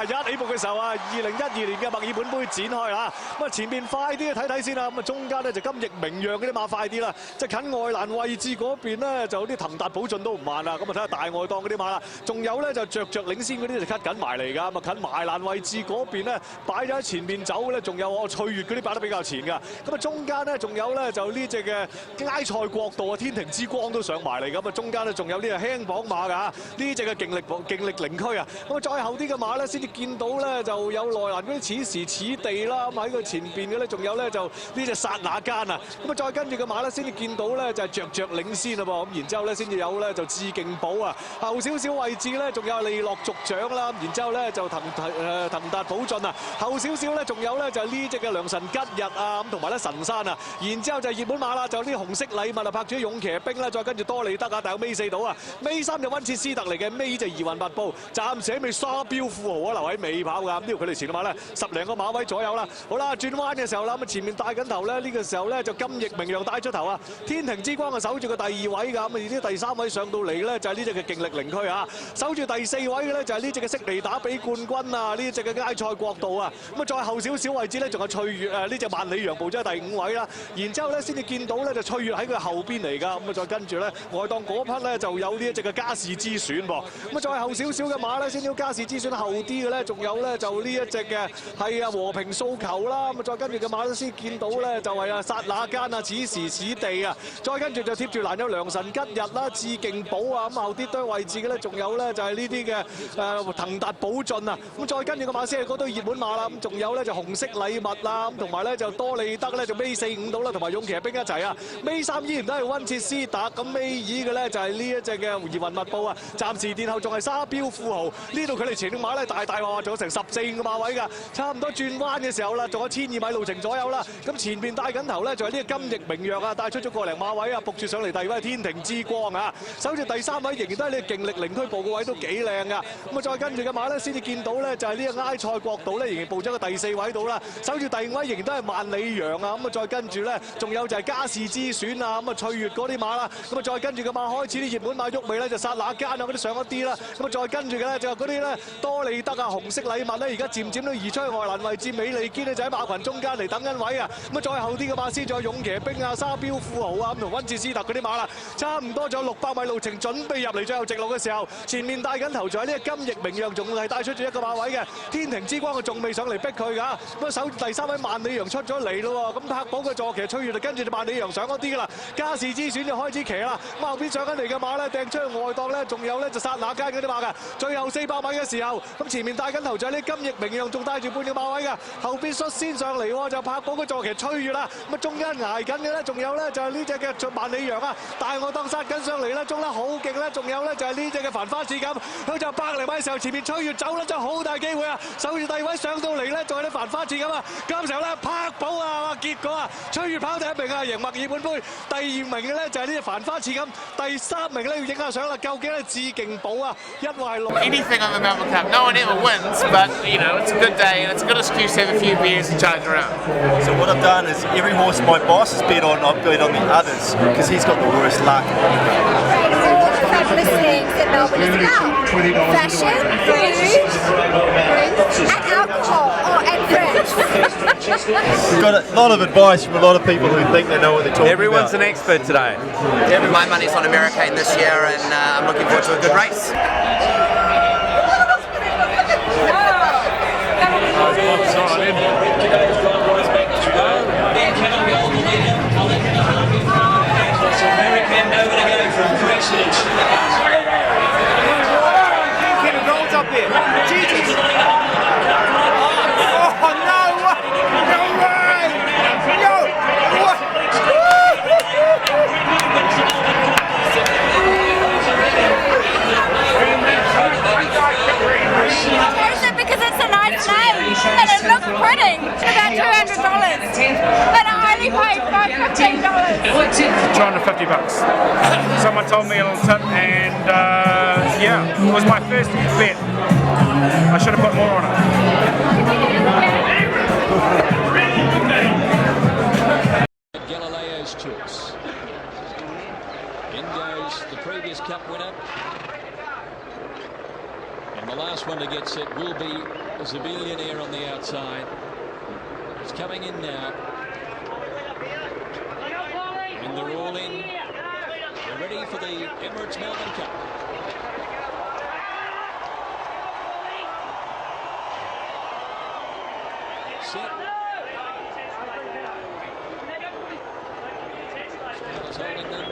一起步嘅時候啊，2012年嘅墨爾本杯展開啦。咁啊前面快啲睇睇先啦，咁啊中間咧就金翼名揚嗰啲馬快啲啦，即係近外欄位置嗰邊咧就啲騰達寶駿都唔慢啦。咁啊睇下大外檔嗰啲馬啦，仲有咧就着領先嗰啲就 cut 緊埋嚟㗎。咁啊近埋欄位置嗰邊咧擺咗喺前面走咧，仲有我翠月嗰啲擺得比較前㗎。咁啊中間咧仲有咧就呢隻嘅埃塞國度啊，天庭之光都上埋嚟。咁啊中間咧仲有呢個輕磅馬㗎，呢隻嘅勁力靈驅啊。咁啊再後啲嘅馬咧先至見到咧就有內欄嗰啲此時此地啦。咁喺佢前邊嘅咧仲有咧就呢隻剎那間啊。咁啊再跟住嘅馬咧先至見到咧就係着領先啦噃。咁然之後咧先至有咧就致敬寶啊。後少少位置咧仲有利樂族長啦。然之後咧就騰達寶駿啊。後少少咧仲有咧就呢隻嘅良辰吉日啊，咁同埋咧神山啊。然之後就係熱門馬啦，就呢紅色禮物啊，拍住勇騎兵啦，再跟住多利德啊，大有尾4到啊。尾3就溫切斯特嚟嘅，尾就怡雲密布，暫時喺尾沙標富豪啊留喺尾跑㗎。咁呢條距離前嘅馬咧10零個馬位左右啦。好啦，轉彎嘅時候啦，咁前面帶緊頭咧，呢個時候咧就金翼名揚帶出頭啊，天庭之光啊守住個第2位㗎。咁啊而啲第3位上到嚟咧就係呢隻嘅勁力靈驅啊，守住第4位嘅咧就係呢隻嘅悉尼打比冠軍啊，呢隻嘅埃塞國度啊。咁啊再後少少位置咧仲有翠月啊，呢隻萬里羊步咗喺第5位啦。然之後咧先至見到咧就翠月喺佢後邊嚟㗎。咁啊再跟住咧外檔嗰匹咧就有呢一隻嘅加士之選噃。咁啊再後少少嘅馬咧先至加士之選，後啲嘅咧仲有咧就呢一隻嘅係啊和平訴求啦。咁啊再跟住嘅馬咧先見到咧就係啊剎那間啊此時此地啊。再跟住就貼住欄有良辰吉日啦、致敬寶啊。咁後啲堆位置嘅咧仲有咧就係呢啲嘅騰達寶駿啊。咁再跟住個馬先係嗰堆熱門馬啦。咁仲有咧就紅色禮物啦，咁同埋咧就多利德咧就尾4、5到啦，同埋勇騎兵一齊啊。尾3依然都係溫切斯特，咁尾2嘅咧就係呢一隻嘅怡雲密布啊。暫時殿後仲係沙標富豪，呢度距離前嘅馬咧大話仲有成14個馬位㗎，差唔多轉彎嘅時候啦，仲有1200米路程左右啦。咁前邊帶緊頭咧就係呢個金翼名揚啊，帶出咗個零馬位啊，仆住上嚟第2位天庭之光啊，守住第3位仍然都係呢個勁力靈驅步個位都幾靚㗎。咁啊再跟住嘅馬咧先至見到咧就係呢個埃塞國度咧仍然步咗個第4位度啦，守住第5位仍然都係萬里羊啊。咁啊再跟住咧仲有就係加士之選啊，咁啊翠月嗰啲馬啦。咁啊再跟住嘅馬開始啲熱門馬喐尾咧就剎那間啊嗰啲上一啲啦。咁啊再跟住嘅咧就嗰啲咧多利德啊紅色禮物咧而家漸漸都移出去外欄位置，美利堅咧就喺馬群中間嚟等緊位啊。咁啊再後啲嘅馬先仲有勇騎兵啊、沙標富豪啊咁同溫切斯特嗰啲馬啦，差唔多仲有600米路程準備入嚟最後直路嘅時候，前面帶緊頭仲係呢個金翼名揚，仲係帶出咗一個馬位嘅天庭之光，佢仲未上嚟逼佢㗎。咁啊守住第3位萬里羊出咗嚟咯喎，咁柏寶嘅坐騎翠月就跟住就萬里羊上嗰啲㗎啦，加士之選就開始騎啦。咁後邊上緊嚟嘅馬咧掟出去外檔咧，仲有咧就剎那間嗰啲馬㗎。最後400米嘅時候，咁前面帶緊頭就係呢金翼名揚，仲帶住半個馬位㗎。後邊率先上嚟喎，就柏寶嘅坐騎翠月啦。咁啊中間捱緊嘅咧，仲有咧就係呢隻嘅萬里羊啊，大外檔殺緊上嚟咧，衝得好勁咧。仲有咧就係呢隻嘅繁花似錦，佢就100零米嘅時候，前面翠月走咧，真係好大機會啊！守住第2位上到嚟咧，仲有啲繁花似錦啊。咁時候咧柏寶啊，結果啊翠月跑第1名啊，贏墨爾本杯。第2名嘅咧就係呢隻繁花似錦，第3名咧要影下相啦。究竟係致敬寶啊，因為係Anything on the Melbourne Cup, no one ever wins, but you know it's a good day and it's a good excuse to have a few beers and charge around. So what I've done is every horse my boss has bet on, I've bet on the others because he's got the worst luck. Fabulous things that Melbourne is about. Fashion, food, and alcohol, and friends. We've got a lot of advice from a lot of people who think they know what they're talking Everyone's about. an expert today. My money's on America in this year and I'm looking forward to a good race. Because it's a nice name and it looks pretty. About $200. But I only paid $15. $250. Someone told me a little tip and yeah, it was my first bet. I should have put more on it. Galileo's choice. In goes the previous Cup winner. And the last one to get set will be There's a billionaire on the outside. He's coming in now. And they're all in. They're ready for the Emirates Melbourne Cup. Set. Scout's holding them.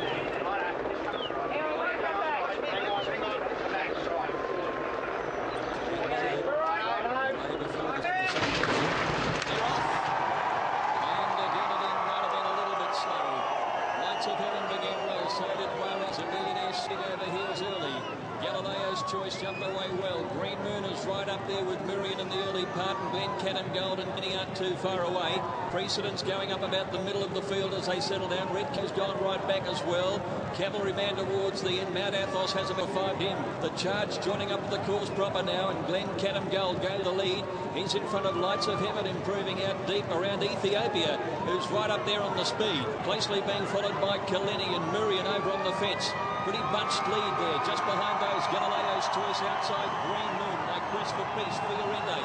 Choice jumped away well. Green Moon is right up there with Miriam in the early part, and Glencairn Gold and Mini aren't too far away. Precedence going up about the middle of the field as they settle down. Redkew's gone right back as well. Cavalryman towards the end. Mount Athos has about 5 in. The Charge joining up the course proper now, and Glencairn Gold go to the lead. He's in front of Lights of Heaven, improving out deep around Ethiopia, who's right up there on the speed. Closely being followed by Kalini and Miriam over on the fence. Pretty bunched lead there, just behind those. Galileo's Choice outside, Green Moon, My Quest for Peace, Fiorente.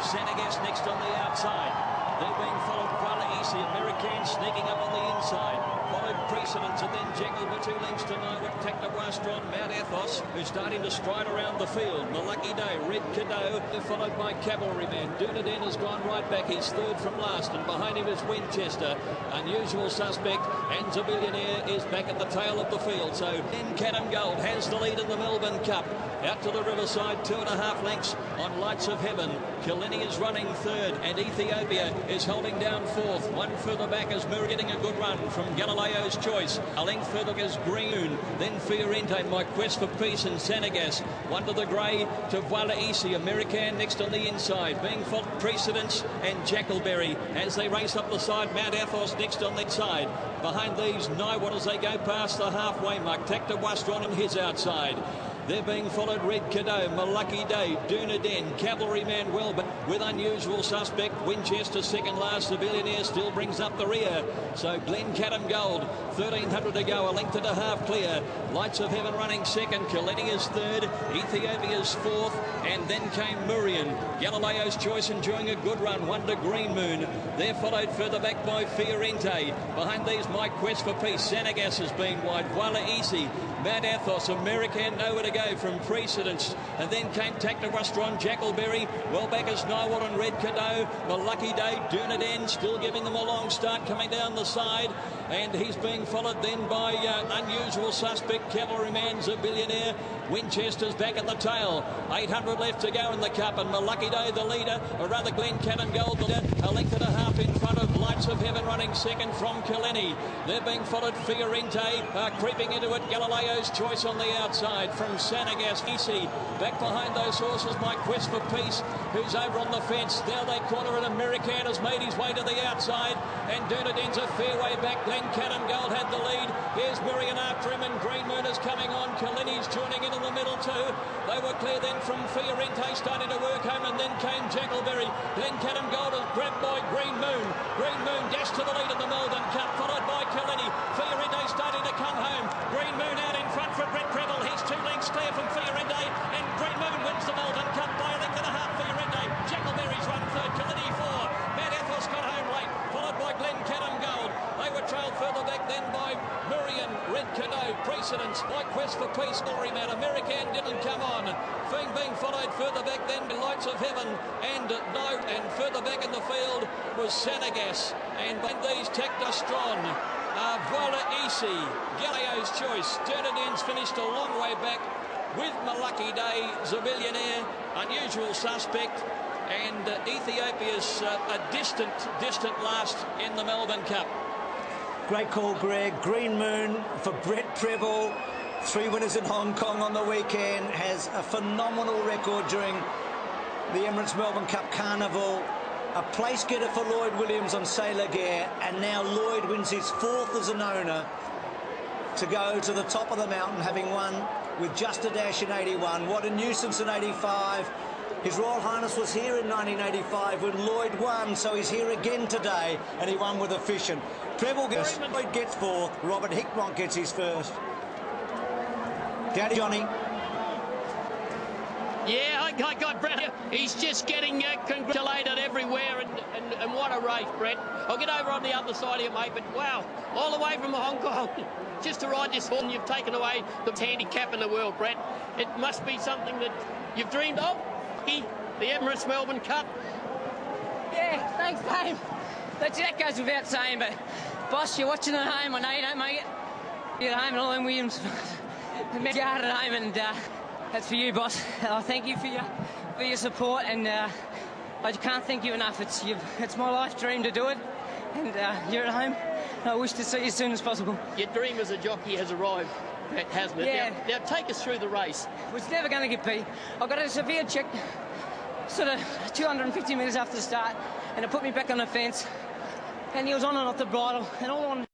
Senegas next on the outside. They're being followed Kuala Easy, American sneaking up on the inside. Followed Precedence, and then Jekyll with 2 lengths to know with Tactawastron, Mount Athos, who's starting to stride around the field. Malaki Day, Red Cadeau, they're followed by Cavalryman. Dunaden has gone right back, he's 3rd from last, and behind him is Winchester. Unusual Suspect, and Zabillionaire is back at the tail of the field. So Glencairn Gold has the lead in the Melbourne Cup. Out to the Riverside, 2.5 lengths on Lights of Heaven. Killiney is running 3rd, and Ethiopia is holding down 4th. 1 further back is Murray getting a good run from Galileo's Choice. A length further is Green, then Fiorente, My Quest for Peace, and Senegas. 1 to the grey to Kuala Easy. American next on the inside. Being followed Precedence and Jackalberry as they race up the side. Mount Athos next on that side. Behind these, Naiwat as they go past the halfway mark. Tactawastron on his outside. They're being followed Red Cadeau, Malaki Day, Dunaden, Cavalryman well, but with Unusual Suspect, Winchester 2nd last. The Billionaire still brings up the rear. So Glencairn Gold, 1,300 to go, a length and a half clear. Lights of Heaven running 2nd, Kaleni is 3rd, Ethiopia's 4th, and then came Murian. Galileo's Choice enjoying a good run, 1 to Green Moon. They're followed further back by Fiorente. Behind these, My Quest for Peace. Senegas has been wide, Kuala Easy. Mount Athos, American nowhere to go from Precedence, and then came Tactawastron, Jackalberry, well back as Naiwat and Red Cadeau. Malaki Day, Dunaden still giving them a long start coming down the side, and he's being followed then by Unusual Suspect, Cavalryman, Zabillionaire. Winchester's back at the tail, 800 left to go in the Cup, and Malaki Day the leader, or rather Glencairn Gold the leader, a length and a half in front of Lights of Heaven running 2nd from Kaleni. They're being followed Fiorente, creeping into it, Galileo's Choice on the outside from Senegas. Easy back behind those horses, My Quest for Peace, who's over on the fence. Now they corner it. American has made his way to the outside, and Dunaden's a fair way back. Glencairn Gold had the lead. Here's Miriam after him, and Green Moon is coming on. Kalini's joining in the middle too. They were clear then from Fiorente, starting to work home, and then came Jackalberry. Glencairn Gold is grabbed by Green Moon. Green Moon dashed to the lead in the Melbourne Cup, followed by Kalini. Fiorente starting to come home. Green Moon out in front for Prebble. He's 2 lengths clear from Fiorente, and Green Moon wins the Melbourne Cup by a length and a half. Fiorente, Jackalberry's run 3rd, Kalini 4. Mount Athos got home late, followed by Glencairn Gold. They were trailed further back then by Murian, Red Cadeau, Precedence, My Quest for Peace, Storyman. American didn't come on. Thing being followed further back then by Lights of Heaven, and further back in the field was Senegas, and these Tactawastron. Kuala Easy, Galileo's Choice. Dunaden's finished a long way back with Malaki Day, Zabillionaire, Unusual Suspect, and Ethiopia's a distant last in the Melbourne Cup. Great call, Greg. Green Moon for Brett Prebble. 3 winners in Hong Kong on the weekend. Has a phenomenal record during the Emirates Melbourne Cup Carnival. A place getter for Lloyd Williams on Sailor Gear, and now Lloyd wins his 4th as an owner to go to the top of the mountain, having won with just a dash in 81. What a nuisance in 85. His Royal Highness was here in 1985 when Lloyd won, so he's here again today, and he won with efficient. Prebble gets, Lloyd gets 4th, Robert Hickmont gets his 1st. Daddy Johnny. Yeah, I got Brett. He's just getting congratulated everywhere, and what a race, Brett. I'll get over on the other side of you, mate, but wow, all the way from Hong Kong just to ride this horse, and you've taken away the handicap in the world, Brett. It must be something that you've dreamed of, the Emirates Melbourne Cup. Yeah, thanks, Dave. That goes without saying, but boss, you're watching at home. I know you don't make it. You're at home, and Olin Williams, Yard at home, and that's for you, boss. Thank you for your support, and I can't thank you enough. It's my life dream to do it, and you're at home. I wish to see you as soon as possible. Your dream as a jockey has arrived, hasn't it? Yeah. Now take us through the race. It was never going to get beat. I got a severe check, sort of 250 metres after the start, and it put me back on the fence. And he was on and off the bridle, and all on.